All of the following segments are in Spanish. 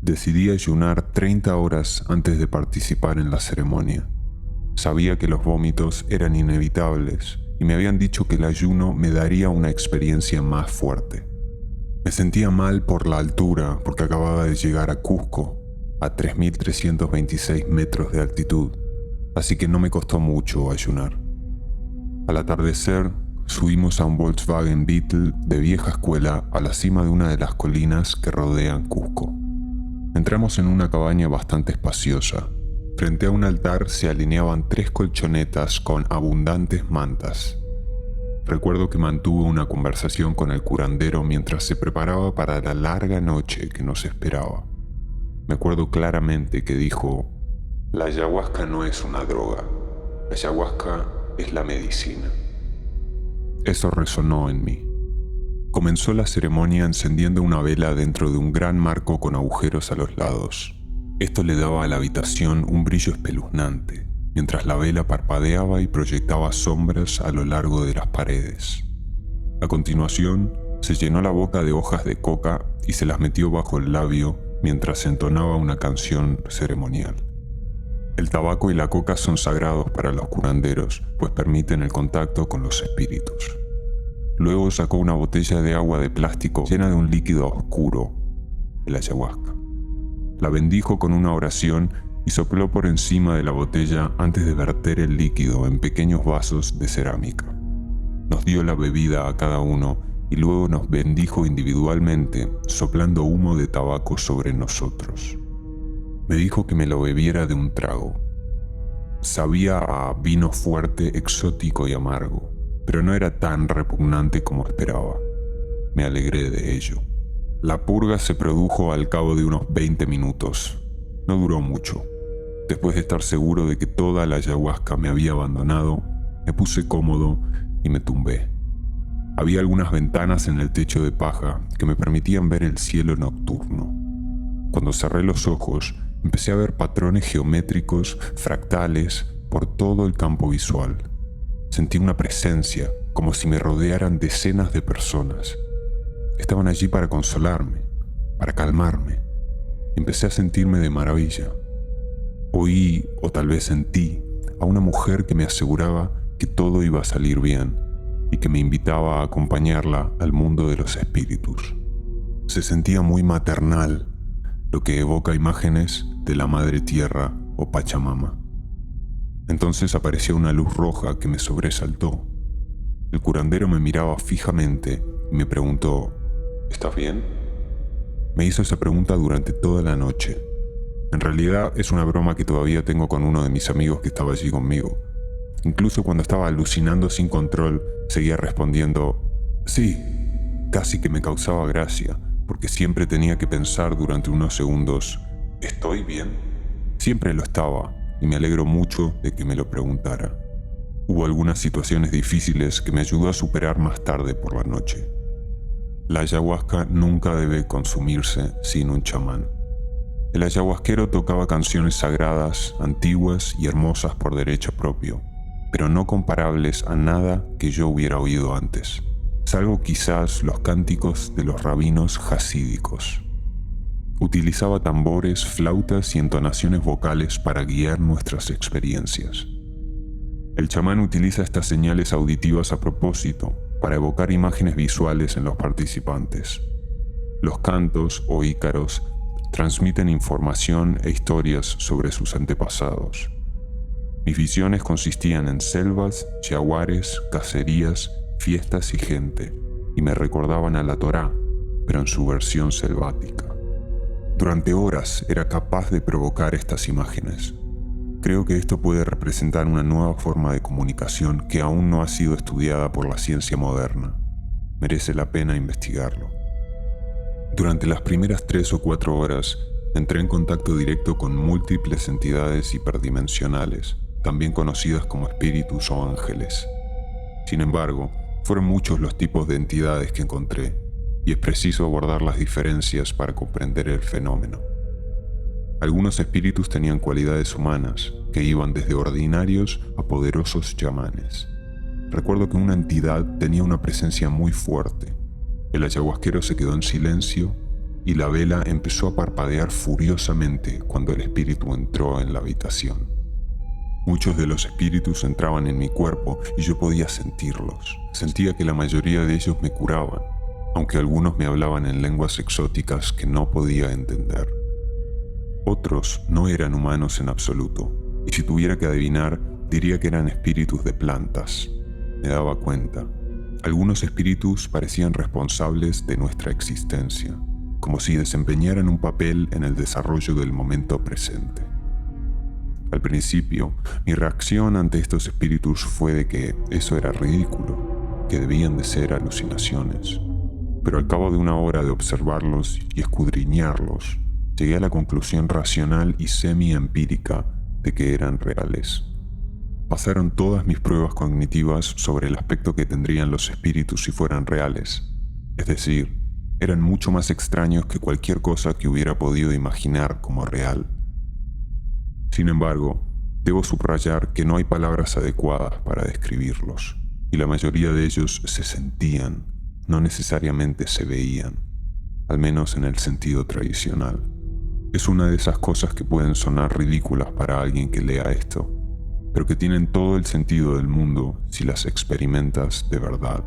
Decidí ayunar 30 horas antes de participar en la ceremonia. Sabía que los vómitos eran inevitables y me habían dicho que el ayuno me daría una experiencia más fuerte. Me sentía mal por la altura porque acababa de llegar a Cusco, a 3.326 metros de altitud, así que no me costó mucho ayunar. Al atardecer, subimos a un Volkswagen Beetle de vieja escuela a la cima de una de las colinas que rodean Cusco. Entramos en una cabaña bastante espaciosa. Frente a un altar se alineaban 3 colchonetas con abundantes mantas. Recuerdo que mantuve una conversación con el curandero mientras se preparaba para la larga noche que nos esperaba. Me acuerdo claramente que dijo: "La ayahuasca no es una droga, la ayahuasca es la medicina". Eso resonó en mí. Comenzó la ceremonia encendiendo una vela dentro de un gran marco con agujeros a los lados. Esto le daba a la habitación un brillo espeluznante, mientras la vela parpadeaba y proyectaba sombras a lo largo de las paredes. A continuación, se llenó la boca de hojas de coca y se las metió bajo el labio mientras entonaba una canción ceremonial. El tabaco y la coca son sagrados para los curanderos, pues permiten el contacto con los espíritus. Luego sacó una botella de agua de plástico llena de un líquido oscuro, el ayahuasca. La bendijo con una oración y sopló por encima de la botella antes de verter el líquido en pequeños vasos de cerámica. Nos dio la bebida a cada uno y luego nos bendijo individualmente, soplando humo de tabaco sobre nosotros. Me dijo que me lo bebiera de un trago. Sabía a vino fuerte, exótico y amargo, pero no era tan repugnante como esperaba. Me alegré de ello. La purga se produjo al cabo de unos 20 minutos. No duró mucho. Después de estar seguro de que toda la ayahuasca me había abandonado, me puse cómodo y me tumbé. Había algunas ventanas en el techo de paja que me permitían ver el cielo nocturno. Cuando cerré los ojos, empecé a ver patrones geométricos, fractales, por todo el campo visual. Sentí una presencia, como si me rodearan decenas de personas. Estaban allí para consolarme, para calmarme. Empecé a sentirme de maravilla. Oí, o tal vez sentí, a una mujer que me aseguraba que todo iba a salir bien y que me invitaba a acompañarla al mundo de los espíritus. Se sentía muy maternal, lo que evoca imágenes de la Madre Tierra o Pachamama. Entonces apareció una luz roja que me sobresaltó. El curandero me miraba fijamente y me preguntó: ¿estás bien? Me hizo esa pregunta durante toda la noche. En realidad es una broma que todavía tengo con uno de mis amigos que estaba allí conmigo. Incluso cuando estaba alucinando sin control, seguía respondiendo: sí. Casi que me causaba gracia, porque siempre tenía que pensar durante unos segundos: ¿estoy bien? Siempre lo estaba, y me alegro mucho de que me lo preguntara. Hubo algunas situaciones difíciles que me ayudó a superar más tarde por la noche. La ayahuasca nunca debe consumirse sin un chamán. El ayahuasquero tocaba canciones sagradas, antiguas y hermosas por derecho propio, pero no comparables a nada que yo hubiera oído antes, salvo quizás los cánticos de los rabinos jasídicos. Utilizaba tambores, flautas y entonaciones vocales para guiar nuestras experiencias. El chamán utiliza estas señales auditivas a propósito para evocar imágenes visuales en los participantes. Los cantos o ícaros transmiten información e historias sobre sus antepasados. Mis visiones consistían en selvas, jaguares, cacerías, fiestas y gente, y me recordaban a la Torá, pero en su versión selvática. Durante horas era capaz de provocar estas imágenes. Creo que esto puede representar una nueva forma de comunicación que aún no ha sido estudiada por la ciencia moderna. Merece la pena investigarlo. Durante las primeras 3 o 4 horas, entré en contacto directo con múltiples entidades hiperdimensionales, también conocidas como espíritus o ángeles. Sin embargo, fueron muchos los tipos de entidades que encontré, y es preciso abordar las diferencias para comprender el fenómeno. Algunos espíritus tenían cualidades humanas, que iban desde ordinarios a poderosos chamanes. Recuerdo que una entidad tenía una presencia muy fuerte. El ayahuasquero se quedó en silencio y la vela empezó a parpadear furiosamente cuando el espíritu entró en la habitación. Muchos de los espíritus entraban en mi cuerpo y yo podía sentirlos. Sentía que la mayoría de ellos me curaban, aunque algunos me hablaban en lenguas exóticas que no podía entender. Otros no eran humanos en absoluto, y si tuviera que adivinar, diría que eran espíritus de plantas. Me daba cuenta. Algunos espíritus parecían responsables de nuestra existencia, como si desempeñaran un papel en el desarrollo del momento presente. Al principio, mi reacción ante estos espíritus fue de que eso era ridículo, que debían de ser alucinaciones. Pero al cabo de una hora de observarlos y escudriñarlos, llegué a la conclusión racional y semi-empírica de que eran reales. Pasaron todas mis pruebas cognitivas sobre el aspecto que tendrían los espíritus si fueran reales. Es decir, eran mucho más extraños que cualquier cosa que hubiera podido imaginar como real. Sin embargo, debo subrayar que no hay palabras adecuadas para describirlos, y la mayoría de ellos se sentían, no necesariamente se veían, al menos en el sentido tradicional. Es una de esas cosas que pueden sonar ridículas para alguien que lea esto, pero que tienen todo el sentido del mundo si las experimentas de verdad.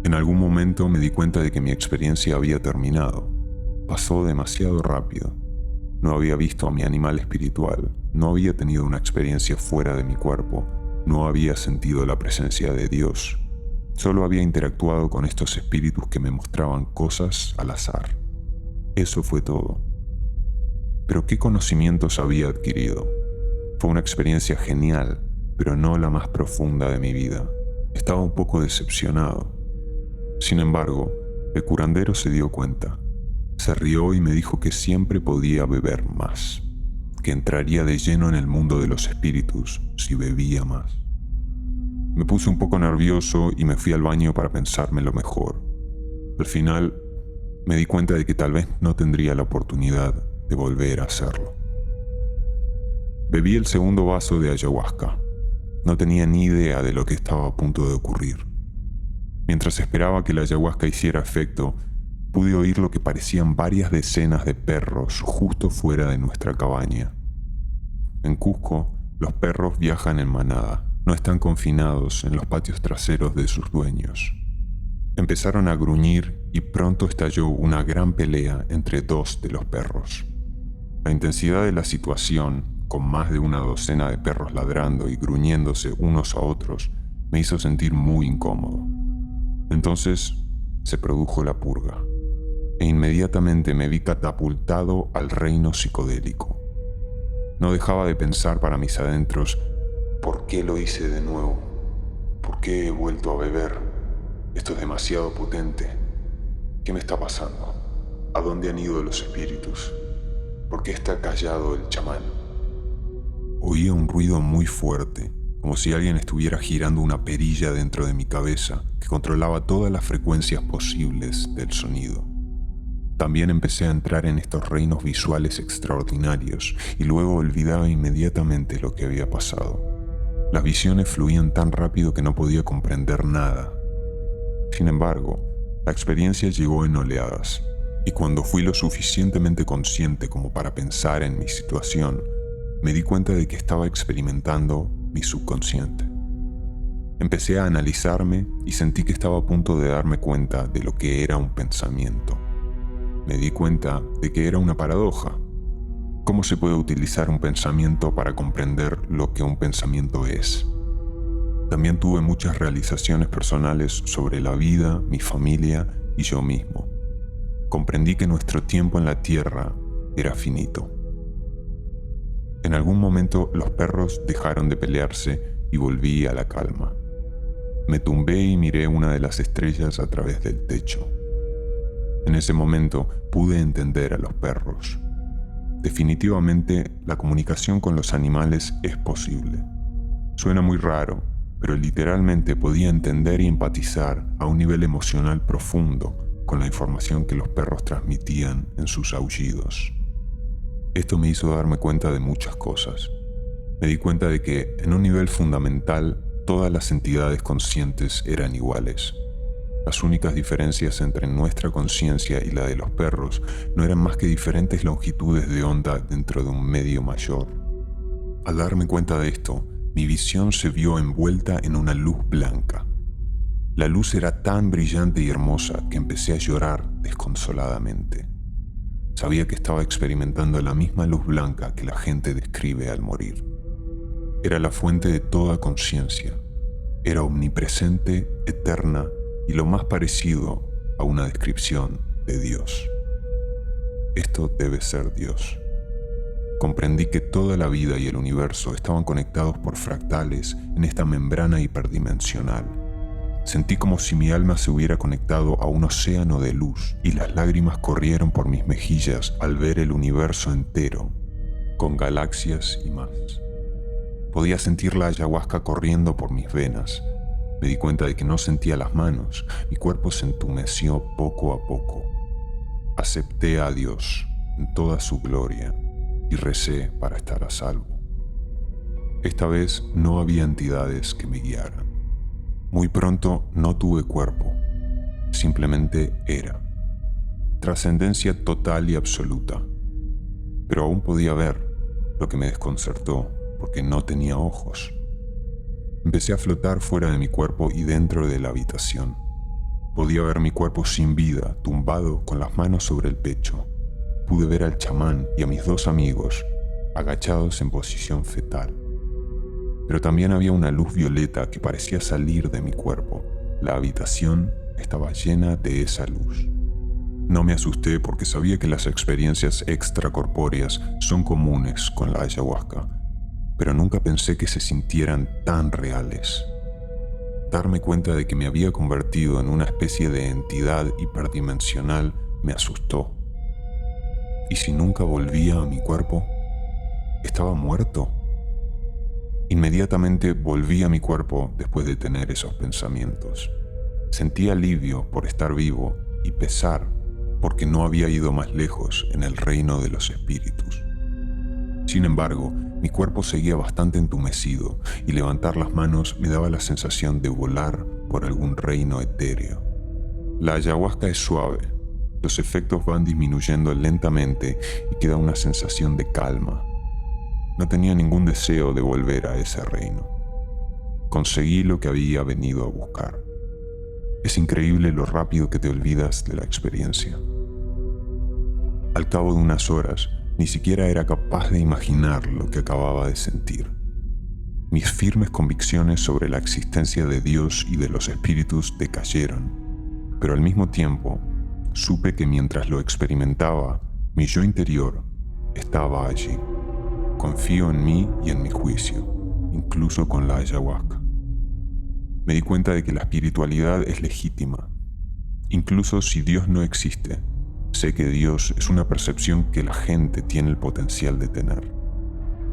En algún momento me di cuenta de que mi experiencia había terminado. Pasó demasiado rápido. No había visto a mi animal espiritual, no había tenido una experiencia fuera de mi cuerpo, no había sentido la presencia de Dios. Solo había interactuado con estos espíritus que me mostraban cosas al azar. Eso fue todo. Pero ¿qué conocimientos había adquirido? Fue una experiencia genial, pero no la más profunda de mi vida. Estaba un poco decepcionado. Sin embargo, el curandero se dio cuenta. Se rió y me dijo que siempre podía beber más, que entraría de lleno en el mundo de los espíritus si bebía más. Me puse un poco nervioso y me fui al baño para pensármelo mejor. Al final, me di cuenta de que tal vez no tendría la oportunidad de volver a hacerlo. Bebí el segundo vaso de ayahuasca. No tenía ni idea de lo que estaba a punto de ocurrir. Mientras esperaba que la ayahuasca hiciera efecto, pude oír lo que parecían varias decenas de perros justo fuera de nuestra cabaña. En Cusco, los perros viajan en manada, no están confinados en los patios traseros de sus dueños. Empezaron a gruñir y pronto estalló una gran pelea entre dos de los perros. La intensidad de la situación, con más de una docena de perros ladrando y gruñéndose unos a otros, me hizo sentir muy incómodo. Entonces se produjo la purga, e inmediatamente me vi catapultado al reino psicodélico. No dejaba de pensar para mis adentros: ¿por qué lo hice de nuevo? ¿Por qué he vuelto a beber? Esto es demasiado potente. ¿Qué me está pasando? ¿A dónde han ido los espíritus? ¿Por qué está callado el chamán? Oía un ruido muy fuerte, como si alguien estuviera girando una perilla dentro de mi cabeza que controlaba todas las frecuencias posibles del sonido. También empecé a entrar en estos reinos visuales extraordinarios y luego olvidaba inmediatamente lo que había pasado. Las visiones fluían tan rápido que no podía comprender nada. Sin embargo, la experiencia llegó en oleadas, y cuando fui lo suficientemente consciente como para pensar en mi situación, me di cuenta de que estaba experimentando mi subconsciente. Empecé a analizarme y sentí que estaba a punto de darme cuenta de lo que era un pensamiento. Me di cuenta de que era una paradoja. ¿Cómo se puede utilizar un pensamiento para comprender lo que un pensamiento es? También tuve muchas realizaciones personales sobre la vida, mi familia y yo mismo. Comprendí que nuestro tiempo en la tierra era finito. En algún momento los perros dejaron de pelearse y volví a la calma. Me tumbé y miré una de las estrellas a través del techo. En ese momento pude entender a los perros. Definitivamente, la comunicación con los animales es posible. Suena muy raro, pero literalmente podía entender y empatizar a un nivel emocional profundo con la información que los perros transmitían en sus aullidos. Esto me hizo darme cuenta de muchas cosas. Me di cuenta de que, en un nivel fundamental, todas las entidades conscientes eran iguales. Las únicas diferencias entre nuestra conciencia y la de los perros no eran más que diferentes longitudes de onda dentro de un medio mayor. Al darme cuenta de esto, mi visión se vio envuelta en una luz blanca. La luz era tan brillante y hermosa que empecé a llorar desconsoladamente. Sabía que estaba experimentando la misma luz blanca que la gente describe al morir. Era la fuente de toda conciencia. Era omnipresente, eterna y lo más parecido a una descripción de Dios. Esto debe ser Dios. Comprendí que toda la vida y el universo estaban conectados por fractales en esta membrana hiperdimensional. Sentí como si mi alma se hubiera conectado a un océano de luz y las lágrimas corrieron por mis mejillas al ver el universo entero, con galaxias y más. Podía sentir la ayahuasca corriendo por mis venas. Me di cuenta de que no sentía las manos. Mi cuerpo se entumeció poco a poco. Acepté a Dios en toda su gloria y recé para estar a salvo. Esta vez no había entidades que me guiaran. Muy pronto no tuve cuerpo, simplemente era. Trascendencia total y absoluta. Pero aún podía ver, lo que me desconcertó porque no tenía ojos. Empecé a flotar fuera de mi cuerpo y dentro de la habitación. Podía ver mi cuerpo sin vida, tumbado con las manos sobre el pecho. Pude ver al chamán y a mis dos amigos, agachados en posición fetal. Pero también había una luz violeta que parecía salir de mi cuerpo. La habitación estaba llena de esa luz. No me asusté porque sabía que las experiencias extracorpóreas son comunes con la ayahuasca, pero nunca pensé que se sintieran tan reales. Darme cuenta de que me había convertido en una especie de entidad hiperdimensional me asustó. ¿Y si nunca volvía a mi cuerpo? ¿Estaba muerto? Inmediatamente volví a mi cuerpo después de tener esos pensamientos. Sentí alivio por estar vivo y pesar porque no había ido más lejos en el reino de los espíritus. Sin embargo, mi cuerpo seguía bastante entumecido y levantar las manos me daba la sensación de volar por algún reino etéreo. La ayahuasca es suave, los efectos van disminuyendo lentamente y queda una sensación de calma. No tenía ningún deseo de volver a ese reino. Conseguí lo que había venido a buscar. Es increíble lo rápido que te olvidas de la experiencia. Al cabo de unas horas, ni siquiera era capaz de imaginar lo que acababa de sentir. Mis firmes convicciones sobre la existencia de Dios y de los espíritus decayeron, pero al mismo tiempo supe que mientras lo experimentaba, mi yo interior estaba allí. Confío en mí y en mi juicio, incluso con la ayahuasca. Me di cuenta de que la espiritualidad es legítima. Incluso si Dios no existe, sé que Dios es una percepción que la gente tiene el potencial de tener.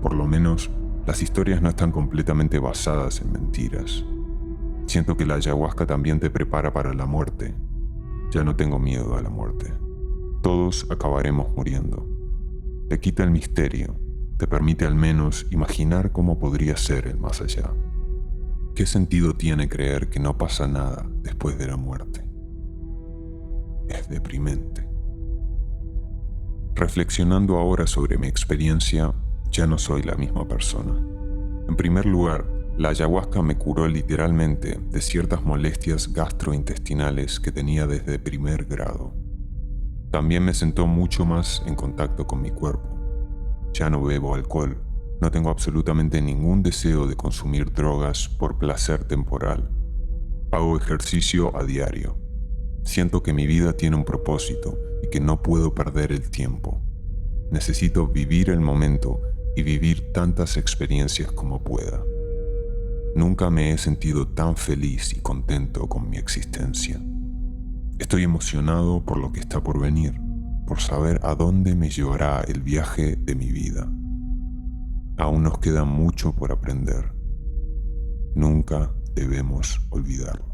Por lo menos, las historias no están completamente basadas en mentiras. Siento que la ayahuasca también te prepara para la muerte. Ya no tengo miedo a la muerte. Todos acabaremos muriendo. Te quita el misterio. Te permite al menos imaginar cómo podría ser el más allá. ¿Qué sentido tiene creer que no pasa nada después de la muerte? Es deprimente. Reflexionando ahora sobre mi experiencia, ya no soy la misma persona. En primer lugar, la ayahuasca me curó literalmente de ciertas molestias gastrointestinales que tenía desde primer grado. También me sentó mucho más en contacto con mi cuerpo. Ya no bebo alcohol, no tengo absolutamente ningún deseo de consumir drogas por placer temporal. Hago ejercicio a diario. Siento que mi vida tiene un propósito y que no puedo perder el tiempo. Necesito vivir el momento y vivir tantas experiencias como pueda. Nunca me he sentido tan feliz y contento con mi existencia. Estoy emocionado por lo que está por venir, por saber a dónde me llevará el viaje de mi vida. Aún nos queda mucho por aprender. Nunca debemos olvidarlo.